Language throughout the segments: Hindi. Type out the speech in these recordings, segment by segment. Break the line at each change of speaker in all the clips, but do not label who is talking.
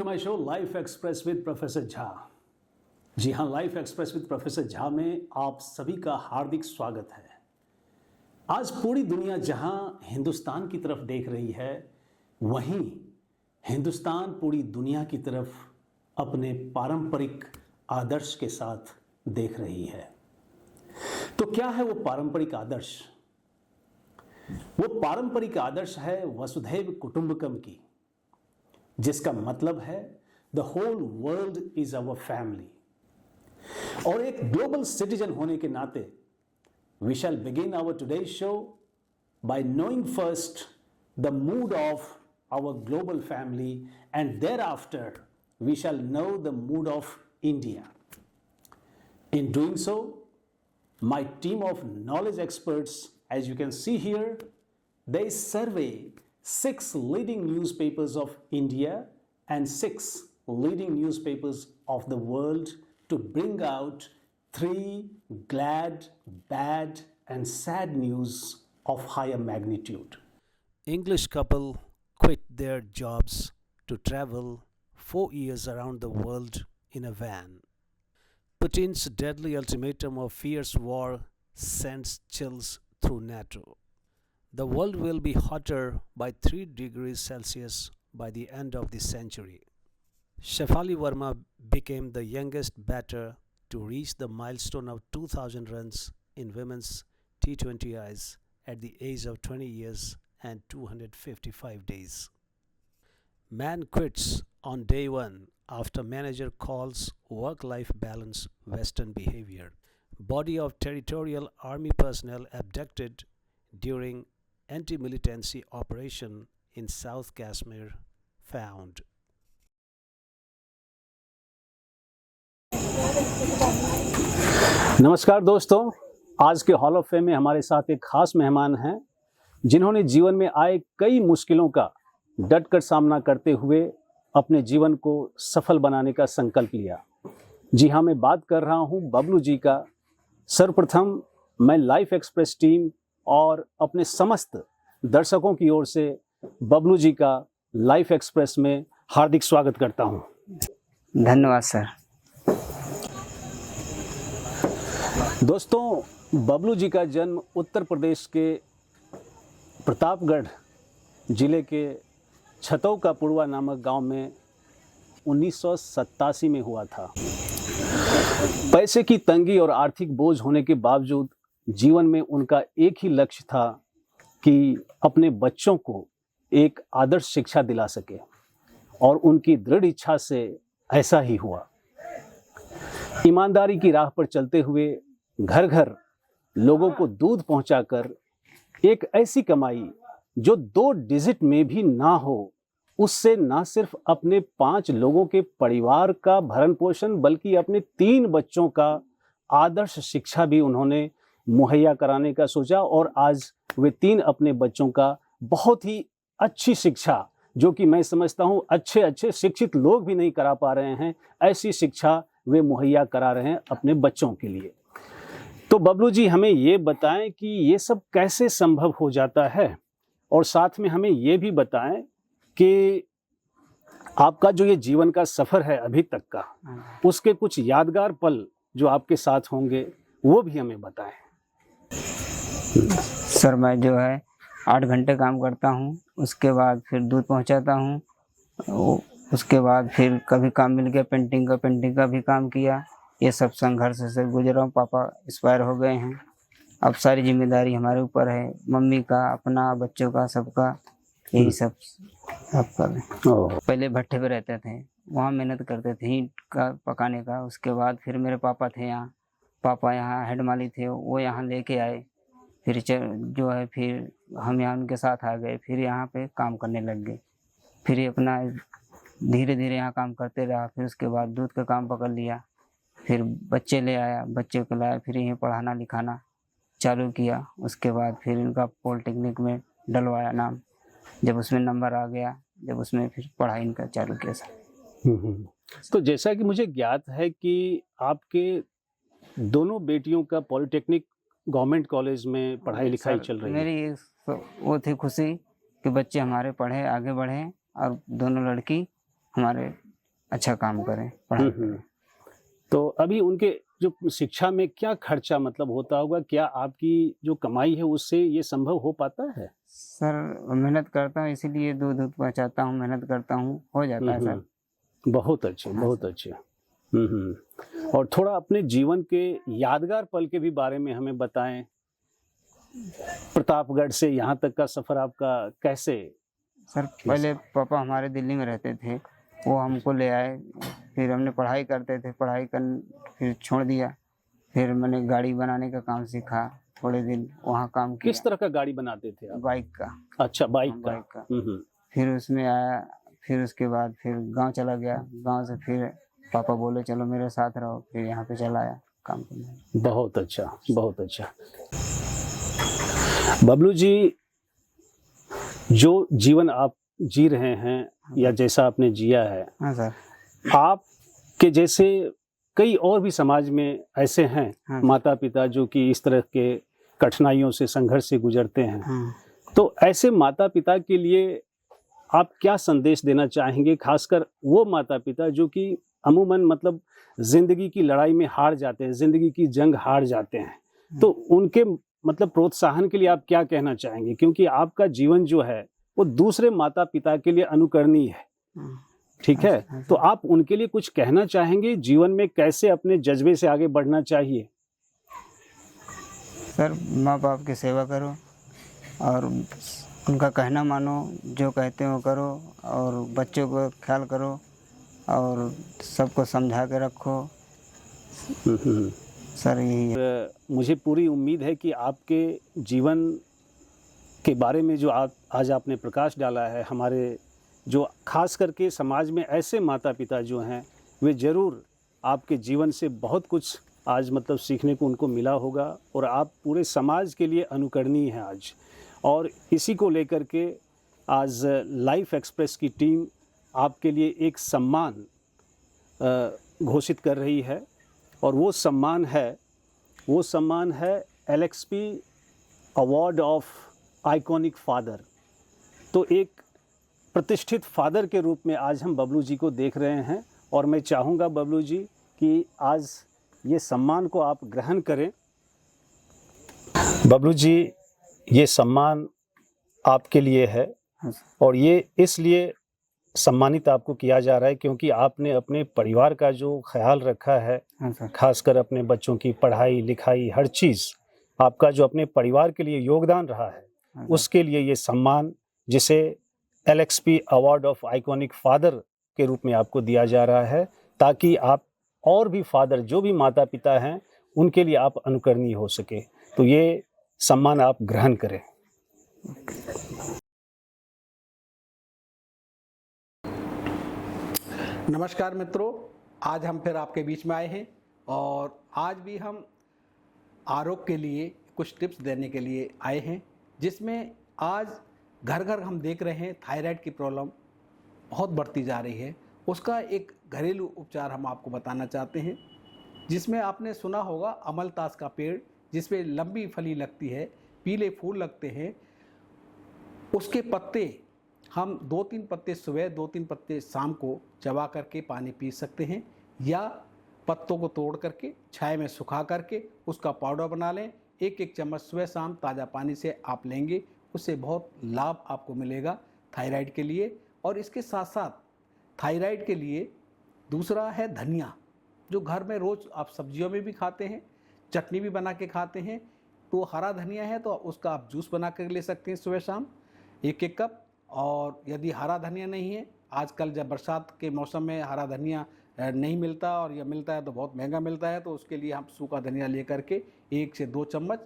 To my show life express with professor Jha. जी हाँ, life express with professor Jha में आप सभी का हार्दिक स्वागत है। आज पूरी दुनिया जहां हिंदुस्तान की तरफ देख रही है, वहीं हिंदुस्तान पूरी दुनिया की तरफ अपने पारंपरिक आदर्श के साथ देख रही है। तो क्या है वो पारंपरिक आदर्श? वो पारंपरिक आदर्श है वसुधैव कुटुंबकम की, जिसका मतलब है the whole world is our family. और एक ग्लोबल सिटीजन होने के नाते we shall begin our today show by knowing first the mood of our global family and thereafter we shall know the mood of India. In doing so, my team of knowledge experts, as you can see here, they survey 6 leading newspapers of India and 6 leading newspapers of the world to bring out 3 glad, bad, and sad news of higher magnitude.
English couple quit their jobs to travel 4 years around the world in a van. Putin's deadly ultimatum of fierce war sends chills through NATO. The world will be hotter by 3 degrees Celsius by the end of the century. Shefali Verma became the youngest batter to reach the milestone of 2,000 runs in women's T20Is at the age of 20 years and 255 days. Man quits on day 1 after manager calls work-life balance Western behavior. Body of territorial army personnel abducted during anti-militancy operation in South Kashmir found.
नमस्कार दोस्तों, आज के हॉल ऑफ फेम में हमारे साथ एक खास मेहमान हैं जिन्होंने जीवन में आए कई मुश्किलों का डटकर सामना करते हुए अपने जीवन को सफल बनाने का संकल्प लिया। जी हाँ, मैं बात कर रहा हूँ बबलू जी का। सर्वप्रथम मैं लाइफ एक्सप्रेस टीम और अपने समस्त दर्शकों की ओर से बबलू जी का लाइफ एक्सप्रेस में हार्दिक स्वागत करता हूँ।
धन्यवाद सर।
दोस्तों, बबलू जी का जन्म उत्तर प्रदेश के प्रतापगढ़ जिले के छतौका पुड़वा नामक गांव में 1987 में हुआ था। पैसे की तंगी और आर्थिक बोझ होने के बावजूद जीवन में उनका एक ही लक्ष्य था कि अपने बच्चों को एक आदर्श शिक्षा दिला सके, और उनकी दृढ़ इच्छा से ऐसा ही हुआ। ईमानदारी की राह पर चलते हुए घर घर लोगों को दूध पहुंचाकर एक ऐसी कमाई जो 2 डिजिट में भी ना हो, उससे ना सिर्फ अपने 5 लोगों के परिवार का भरण पोषण बल्कि अपने 3 बच्चों का आदर्श शिक्षा भी उन्होंने मुहैया कराने का सोचा। और आज वे 3 अपने बच्चों का बहुत ही अच्छी शिक्षा, जो कि मैं समझता हूँ अच्छे शिक्षित लोग भी नहीं करा पा रहे हैं, ऐसी शिक्षा वे मुहैया करा रहे हैं अपने बच्चों के लिए। तो बबलू जी, हमें ये बताएं कि ये सब कैसे संभव हो जाता है, और साथ में हमें ये भी बताएं कि आपका जो ये जीवन का सफ़र है अभी तक का, उसके कुछ यादगार पल जो आपके साथ होंगे वो भी हमें बताएं।
सर, मैं जो है 8 घंटे काम करता हूँ, उसके बाद फिर दूध पहुँचाता हूँ, उसके बाद फिर कभी काम मिल गया पेंटिंग का भी काम किया। ये सब संघर्ष से गुजरा हूँ। पापा एक्सपायर हो गए हैं, अब सारी जिम्मेदारी हमारे ऊपर है, मम्मी का, अपना, बच्चों का, सबका, यही सब आप कर रहे हैं। पहले भट्ठे पे रहते थे, वहाँ मेहनत करते थे ईंट का पकाने का। उसके बाद फिर मेरे पापा थे यहाँ, पापा यहाँ हेड माली थे, वो यहाँ लेके आए। फिर जो है फिर हम यहाँ उनके साथ आ गए, फिर यहाँ पे काम करने लग गए। फिर ये अपना धीरे धीरे यहाँ काम करते रहा। फिर उसके बाद दूध का काम पकड़ लिया, फिर बच्चे ले आया, बच्चे को लाया, फिर यहीं पढ़ाना लिखाना चालू किया। उसके बाद फिर इनका पॉलिटेक्निक में डलवाया नाम, जब उसमें नंबर आ गया, जब उसमें फिर पढ़ाई इनका चालू किया सर।
तो जैसा कि मुझे ज्ञात है कि आपके दोनों बेटियों का पॉलिटेक्निक गवर्नमेंट कॉलेज में पढ़ाई लिखाई चल रही है।
मेरी वो थी खुशी कि बच्चे हमारे पढ़े, आगे बढ़े, और दोनों लड़की हमारे अच्छा काम करें, पढ़ाई करें।
तो अभी उनके जो शिक्षा में क्या खर्चा मतलब होता होगा, क्या आपकी जो कमाई है उससे ये संभव हो पाता है?
सर मेहनत करता हूँ, इसीलिए दूध पहुँचाता हूँ, मेहनत करता हूँ, हो जाता है सर।
बहुत अच्छे,
हाँ
बहुत
सर।
अच्छे। और थोड़ा अपने जीवन के यादगार पल के भी बारे में हमें बताएं। प्रतापगढ़ से यहाँ तक का सफर आपका कैसे?
सर पहले पापा हमारे दिल्ली में रहते थे, वो हमको ले आए, फिर हमने पढ़ाई करते थे, फिर छोड़ दिया। फिर मैंने गाड़ी बनाने का काम सीखा, थोड़े दिन वहाँ काम
किस
किया,
तरह का गाड़ी बनाते थे आप?
बाइक का।
अच्छा, बाइक
हाँ,
का।
बाइक का।
हम्म।
फिर उसमें आया, फिर उसके बाद फिर गांव चला गया, गांव से फिर पापा बोले चलो मेरे साथ रहो, फिर यहाँ पे चला आया काम करने।
बहुत अच्छा, बहुत अच्छा। बबलू जी, जो जीवन आप जी रहे हैं या जैसा आपने जिया है,
हाँ सर।
आपके जैसे कई और भी समाज में ऐसे हैं
हाँ।
माता पिता जो कि इस तरह के कठिनाइयों से, संघर्ष से गुजरते हैं।
हाँ।
तो ऐसे माता पिता के लिए आप क्या संदेश देना चाहेंगे, खासकर वो माता पिता जो कि अमूमन मतलब जिंदगी की लड़ाई में हार जाते हैं, जिंदगी की जंग हार जाते हैं, तो उनके मतलब प्रोत्साहन के लिए आप क्या कहना चाहेंगे? क्योंकि आपका जीवन जो है वो दूसरे माता पिता के लिए अनुकरणीय है, ठीक है? तो आप उनके लिए कुछ कहना चाहेंगे, जीवन में कैसे अपने जज्बे से आगे बढ़ना चाहिए?
सर माँ बाप की सेवा करो और उनका कहना मानो, जो कहते हैं वो करो, और बच्चों को ख्याल करो और सबको समझा के रखो। सर यही है।
मुझे पूरी उम्मीद है कि आपके जीवन के बारे में जो आज आपने प्रकाश डाला है, हमारे जो खास करके समाज में ऐसे माता पिता जो हैं, वे ज़रूर आपके जीवन से बहुत कुछ आज मतलब सीखने को उनको मिला होगा, और आप पूरे समाज के लिए अनुकरणीय हैं आज। और इसी को लेकर के आज लाइफ एक्सप्रेस की टीम आपके लिए एक सम्मान घोषित कर रही है, और वो सम्मान है LXP award of iconic father. तो एक प्रतिष्ठित फादर के रूप में आज हम बबलू जी को देख रहे हैं, और मैं चाहूँगा बबलू जी कि आज ये सम्मान को आप ग्रहण करें। बबलू जी, ये सम्मान आपके लिए है, और ये इसलिए सम्मानित आपको किया जा रहा है क्योंकि आपने अपने परिवार का जो ख्याल रखा है, खासकर अपने बच्चों की पढ़ाई लिखाई, हर चीज़ आपका जो अपने परिवार के लिए योगदान रहा है, उसके लिए ये सम्मान, जिसे LXP award of iconic father के रूप में आपको दिया जा रहा है, ताकि आप और भी फादर, जो भी माता पिता हैं, उनके लिए आप अनुकरणीय हो सके। तो ये सम्मान आप ग्रहण करें।
नमस्कार मित्रों, आज हम फिर आपके बीच में आए हैं, और आज भी हम आरोग्य के लिए कुछ टिप्स देने के लिए आए हैं, जिसमें आज घर घर हम देख रहे हैं थायराइड की प्रॉब्लम बहुत बढ़ती जा रही है। उसका एक घरेलू उपचार हम आपको बताना चाहते हैं, जिसमें आपने सुना होगा अमलतास का पेड़, जिसपे लंबी फली लगती है, पीले फूल लगते हैं। उसके पत्ते हम 2-3 पत्ते सुबह, 2-3 पत्ते शाम को चबा करके पानी पी सकते हैं, या पत्तों को तोड़ करके छाया में सुखा करके उसका पाउडर बना लें। 1-1 चम्मच सुबह शाम ताज़ा पानी से आप लेंगे, उससे बहुत लाभ आपको मिलेगा थायराइड के लिए। और इसके साथ साथ थायराइड के लिए दूसरा है धनिया, जो घर में रोज़ आप सब्जियों में भी खाते हैं, चटनी भी बना के खाते हैं। तो हरा धनिया है तो उसका आप जूस बना कर ले सकते हैं सुबह शाम 1-1 कप। और यदि हरा धनिया नहीं है, आजकल जब बरसात के मौसम में हरा धनिया नहीं मिलता, और या मिलता है तो बहुत महंगा मिलता है, तो उसके लिए हम सूखा धनिया ले करके 1 से 2 चम्मच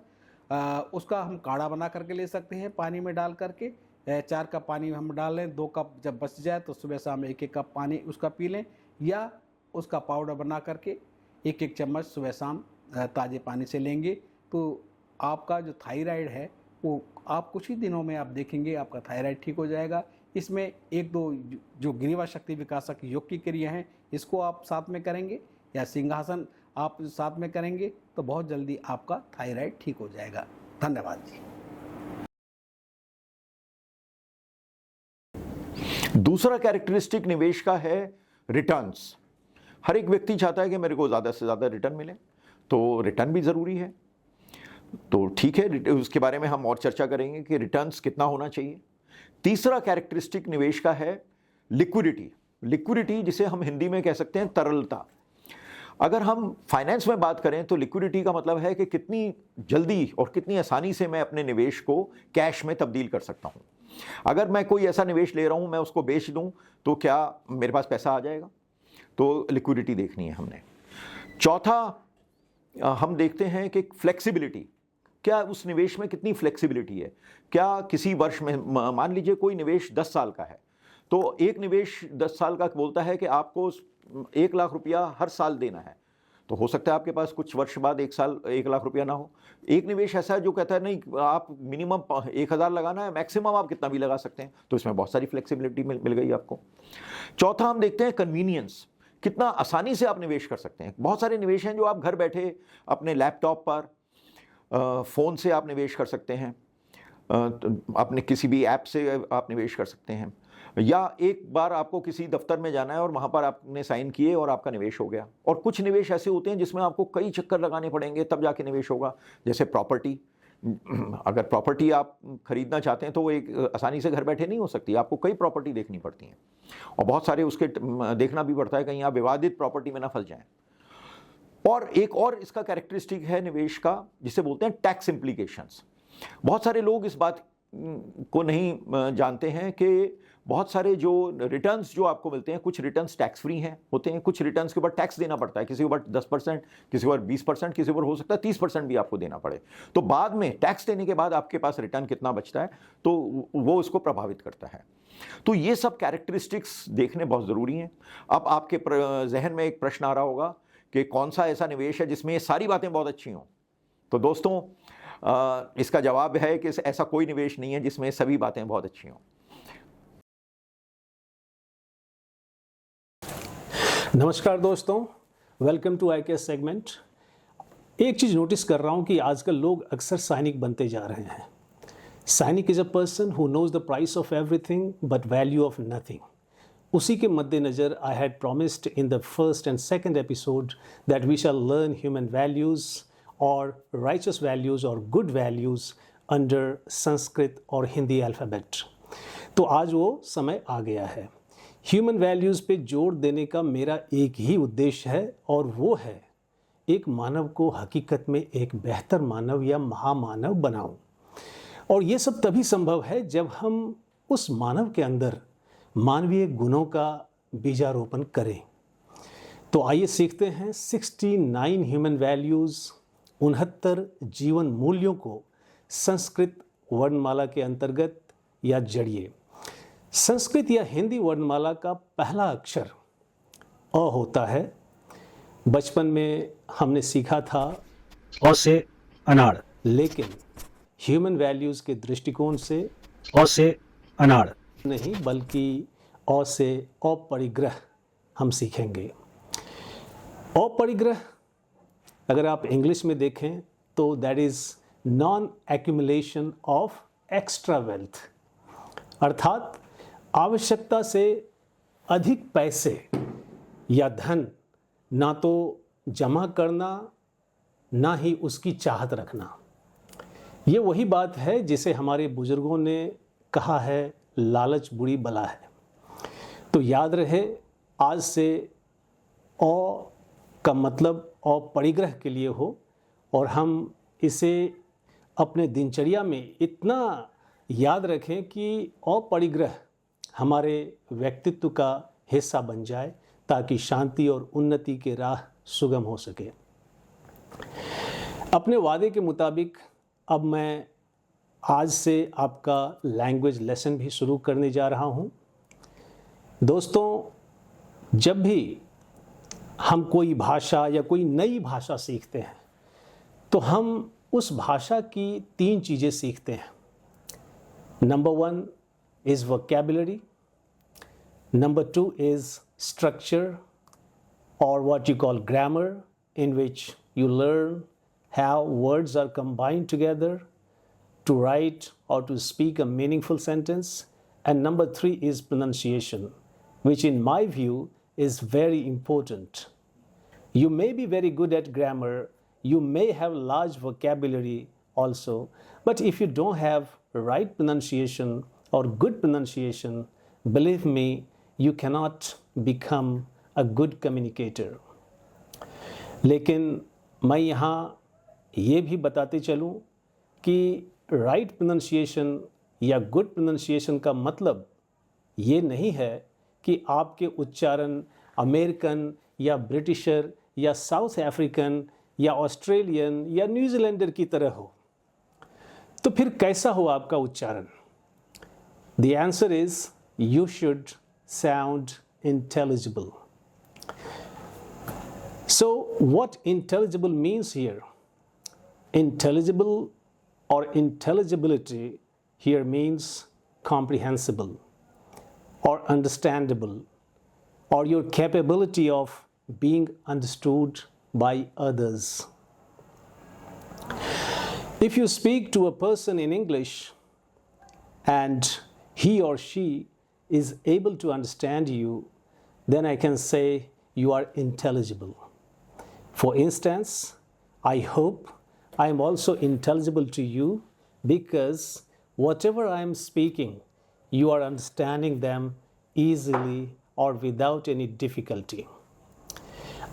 उसका हम काढ़ा बना करके ले सकते हैं, पानी में डाल करके। 4 कप पानी हम डाल लें, 2 कप जब बच जाए तो सुबह शाम 1-1 कप पानी उसका पी लें, या उसका पाउडर बना करके 1-1 चम्मच सुबह शाम ताज़े पानी से लेंगे। तो आपका जो थायराइड है वो आप कुछ ही दिनों में आप देखेंगे आपका थायराइड ठीक हो जाएगा। इसमें 1-2 जो ग्रीवा शक्ति विकासक योग की क्रिया हैं, इसको आप साथ में करेंगे, या सिंहासन आप साथ में करेंगे, तो बहुत जल्दी आपका थायराइड ठीक हो जाएगा। धन्यवाद जी।
दूसरा कैरेक्टरिस्टिक निवेश का है रिटर्न्स। हर एक व्यक्ति चाहता है कि मेरे को ज़्यादा से ज़्यादा रिटर्न मिले, तो रिटर्न भी ज़रूरी है। तो ठीक है, उसके बारे में हम और चर्चा करेंगे कि रिटर्न्स कितना होना चाहिए। तीसरा कैरेक्टरिस्टिक निवेश का है लिक्विडिटी। लिक्विडिटी जिसे हम हिंदी में कह सकते हैं तरलता। अगर हम फाइनेंस में बात करें तो लिक्विडिटी का मतलब है कि कितनी जल्दी और कितनी आसानी से मैं अपने निवेश को कैश में तब्दील कर सकता हूं। अगर मैं कोई ऐसा निवेश ले रहा हूं, मैं उसको बेच दूं, तो क्या मेरे पास पैसा आ जाएगा? तो लिक्विडिटी देखनी है हमने। चौथा हम देखते हैं कि फ्लेक्सिबिलिटी, क्या उस निवेश में कितनी फ्लेक्सिबिलिटी है। क्या किसी वर्ष में, मान लीजिए कोई निवेश 10 साल का है, तो एक निवेश 10 साल का बोलता है कि आपको 1 लाख रुपया हर साल देना है, तो हो सकता है आपके पास कुछ वर्ष बाद 1 लाख रुपया ना हो। एक निवेश ऐसा है जो कहता है नहीं, आप मिनिमम 1000 लगाना है, मैक्सिमम आप कितना भी लगा सकते हैं, तो इसमें बहुत सारी फ्लेक्सिबिलिटी मिल गई आपको। चौथा हम देखते हैं कन्वीनियंस, कितना आसानी से आप निवेश कर सकते हैं। बहुत सारे निवेश हैं जो आप घर बैठे अपने लैपटॉप पर, फ़ोन से आप निवेश कर सकते हैं, अपने किसी भी ऐप से आप निवेश कर सकते हैं, या एक बार आपको किसी दफ्तर में जाना है और वहाँ पर आपने साइन किए और आपका निवेश हो गया। और कुछ निवेश ऐसे होते हैं जिसमें आपको कई चक्कर लगाने पड़ेंगे तब जाके निवेश होगा, जैसे प्रॉपर्टी। अगर प्रॉपर्टी आप खरीदना चाहते हैं तो वो एक आसानी से घर बैठे नहीं हो सकती, आपको कई प्रॉपर्टी देखनी पड़ती हैं और बहुत सारे उसके देखना भी पड़ता है कहीं आप विवादित प्रॉपर्टी में ना फंस जाएं। और एक और इसका कैरेक्टरिस्टिक है निवेश का, जिसे बोलते हैं टैक्स इम्प्लीकेशंस। बहुत सारे लोग इस बात को नहीं जानते हैं कि बहुत सारे जो रिटर्न्स जो आपको मिलते हैं, कुछ रिटर्न्स टैक्स फ्री हैं होते हैं, कुछ रिटर्न्स के ऊपर टैक्स देना पड़ता है, किसी के ऊपर 10%, किसी के ऊपर 20%, किसी के ऊपर हो सकता है 30% भी आपको देना पड़े। तो बाद में टैक्स देने के बाद आपके पास रिटर्न कितना बचता है, तो वो इसको प्रभावित करता है। तो ये सब कैरेक्टरिस्टिक्स देखने बहुत ज़रूरी हैं। अब आपके जहन में एक प्रश्न आ रहा होगा कि कौन सा ऐसा निवेश है जिसमें ये सारी बातें बहुत अच्छी हों। तो दोस्तों, इसका जवाब है कि ऐसा कोई निवेश नहीं है जिसमें सभी बातें बहुत अच्छी हों।
नमस्कार दोस्तों, वेलकम टू IKS सेगमेंट। एक चीज़ नोटिस कर रहा हूँ कि आजकल लोग अक्सर सैनिक बनते जा रहे हैं। Cynic is a person who knows the price of everything but value of nothing. उसी के मद्देनज़र I had promised in the first and second episode that we shall learn human values और राइचस वैल्यूज़ और गुड वैल्यूज़ अंडर संस्कृत और हिंदी अल्फ़ाबेट। तो आज वो समय आ गया है। ह्यूमन वैल्यूज़ पे जोर देने का मेरा एक ही उद्देश्य है, और वो है एक मानव को हकीकत में एक बेहतर मानव या महामानव बनाऊं। और ये सब तभी संभव है जब हम उस मानव के अंदर मानवीय गुणों का बीजारोपण करें। तो आइए सीखते हैं 69 ह्यूमन वैल्यूज़, 69 जीवन मूल्यों को संस्कृत वर्णमाला के अंतर्गत या जड़िए। संस्कृत या हिंदी वर्णमाला का पहला अक्षर अ होता है। बचपन में हमने सीखा था
अ से अनाड़,
लेकिन ह्यूमन वैल्यूज़ के दृष्टिकोण से
अ से अनाड़
नहीं, बल्कि अ से अपरिग्रह हम सीखेंगे। अपरिग्रह अगर आप इंग्लिश में देखें तो that is non accumulation of extra wealth, अर्थात आवश्यकता से अधिक पैसे या धन ना तो जमा करना, ना ही उसकी चाहत रखना। ये वही बात है जिसे हमारे बुजुर्गों ने कहा है, लालच बुरी बला है। तो याद रहे, आज से अ का मतलब अपरिग्रह के लिए हो, और हम इसे अपने दिनचर्या में इतना याद रखें कि अपरिग्रह हमारे व्यक्तित्व का हिस्सा बन जाए, ताकि शांति और उन्नति के राह सुगम हो सके। अपने वादे के मुताबिक अब मैं आज से आपका लैंग्वेज लेसन भी शुरू करने जा रहा हूँ। दोस्तों, जब भी हम कोई भाषा या कोई नई भाषा सीखते हैं तो हम उस भाषा की 3 चीज़ें सीखते हैं। Number 1 is vocabulary, number 2 is structure or what you call grammar, in which you learn how words are combined together to write or to speak a meaningful sentence, and number 3 is pronunciation, which in my view is very important. You may be very good at grammar, you may have large vocabulary also, but if you don't have right pronunciation or good pronunciation, believe me, you cannot become a good communicator. लेकिन मैं यहाँ ये भी बताते चलूँ कि राइट प्रोनंसिएशन या गुड प्रोनंसिएशन का मतलब ये नहीं है कि आपके उच्चारण अमेरिकन या ब्रिटिशर या साउथ अफ्रीकन या ऑस्ट्रेलियन या न्यूजीलैंडर की तरह हो। तो फिर कैसा हो आपका उच्चारण? The answer is you should sound intelligible. So what intelligible means here? Intelligible or intelligibility here means comprehensible or understandable, or your capability of being understood by others. If you speak to a person in English and he or she is able to understand you, then I can say you are intelligible. For instance, I hope I am also intelligible to you because whatever I am speaking, you are understanding them easily or without any difficulty.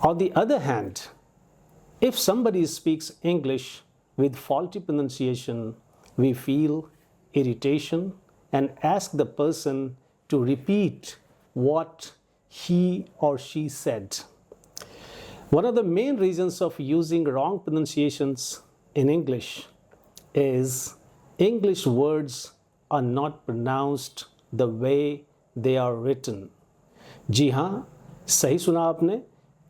On the other hand, if somebody speaks English with faulty pronunciation, we feel irritation and ask the person to repeat what he or she said. One of the main reasons of using wrong pronunciations in English is English words are not pronounced the way they are written. जी हाँ, सही सुना आपने।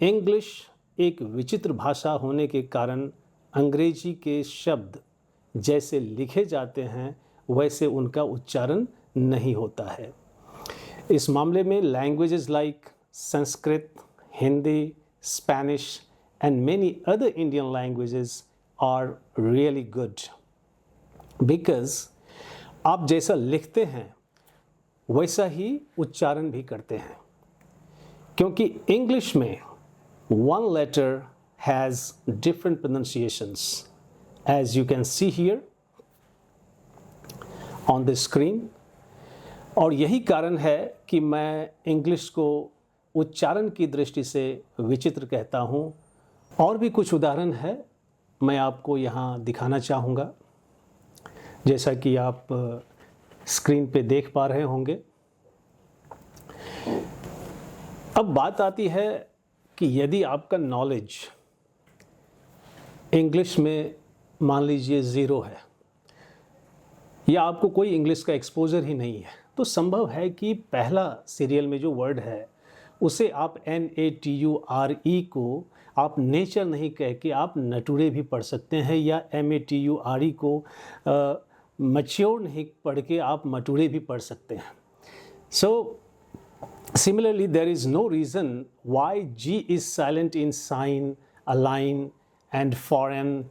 इंग्लिश एक विचित्र भाषा होने के कारण अंग्रेजी के शब्द जैसे लिखे जाते हैं वैसे उनका उच्चारण नहीं होता है। इस मामले में languages like Sanskrit, Hindi, Spanish and many other Indian languages are really good because आप जैसा लिखते हैं वैसा ही उच्चारण भी करते हैं, क्योंकि इंग्लिश में one letter has different pronunciations as you can see here on the screen। और यही कारण है कि मैं इंग्लिश को उच्चारण की दृष्टि से विचित्र कहता हूँ। और भी कुछ उदाहरण है मैं आपको यहाँ दिखाना चाहूँगा, जैसा कि आप स्क्रीन पे देख पा रहे होंगे। अब बात आती है कि यदि आपका नॉलेज इंग्लिश में मान लीजिए 0 है या आपको कोई इंग्लिश का एक्सपोजर ही नहीं है, तो संभव है कि पहला सीरियल में जो वर्ड है उसे आप NATURE को आप नेचर नहीं कह के आप नटुरे भी पढ़ सकते हैं, या MATURE को मैच्योर नहीं पढ़ के आप मटुरे भी पढ़ सकते हैं। So similarly there is no reason why G is silent in sign, align and foreign,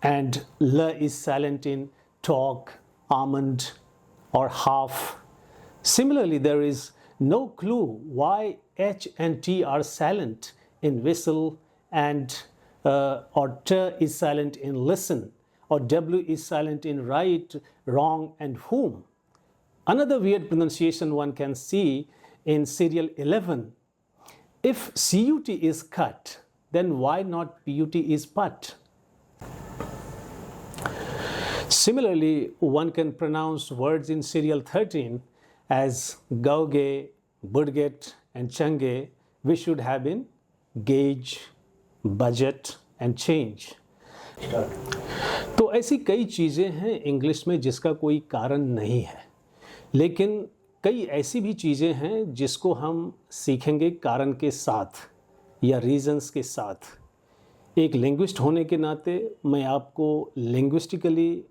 and L is silent in talk, almond or half. Similarly there is no clue why H and T are silent in whistle and or T is silent in listen, or W is silent in right, wrong and whom. Another weird pronunciation one can see in serial 11. If CUT is cut, then why not PUT is put? Similarly, one can pronounce words in serial 13 as Gauge, Budget and Change, which should have been gauge, budget and change. तो ऐसी कई चीज़ें हैं इंग्लिश में जिसका कोई कारण नहीं है, लेकिन कई ऐसी भी चीज़ें हैं जिसको हम सीखेंगे कारण के साथ या रीजंस के साथ। एक लिंग्विस्ट होने के नाते मैं आपको लिंग्विस्टिकली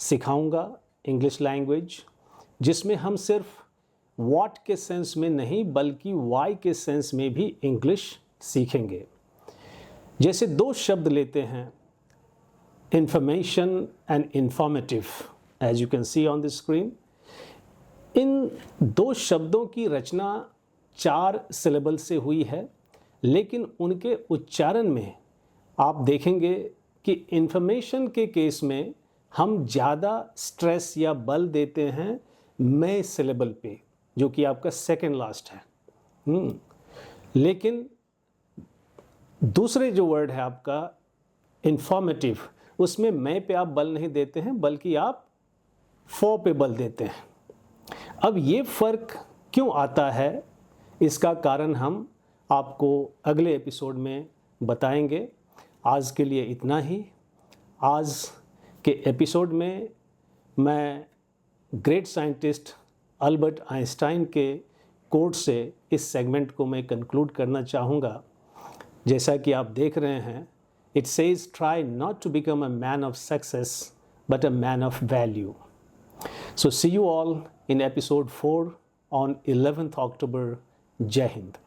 सिखाऊंगा इंग्लिश लैंग्वेज, जिसमें हम सिर्फ व्हाट के सेंस में नहीं बल्कि वाई के सेंस में भी इंग्लिश सीखेंगे। जैसे 2 शब्द लेते हैं, information and informative, as you can see on the screen. इन 2 शब्दों की रचना 4 सिलेबल से हुई है, लेकिन उनके उच्चारण में आप देखेंगे कि इंफॉर्मेशन के केस में हम ज़्यादा स्ट्रेस या बल देते हैं मैं सिलेबल पे, जो कि आपका सेकंड लास्ट है। लेकिन दूसरे जो वर्ड है आपका इंफॉर्मेटिव, उसमें मैं पे आप बल नहीं देते हैं बल्कि आप फॉर पे बल देते हैं। अब ये फ़र्क क्यों आता है, इसका कारण हम आपको अगले एपिसोड में बताएंगे। आज के लिए इतना ही। आज के एपिसोड में मैं ग्रेट साइंटिस्ट अल्बर्ट आइंस्टाइन के कोट से इस सेगमेंट को मैं कंक्लूड करना चाहूँगा। जैसा कि आप देख रहे हैं, it says try not to become a man of success but a man of value. So see you all in episode 4 on 11th October. Jai Hind.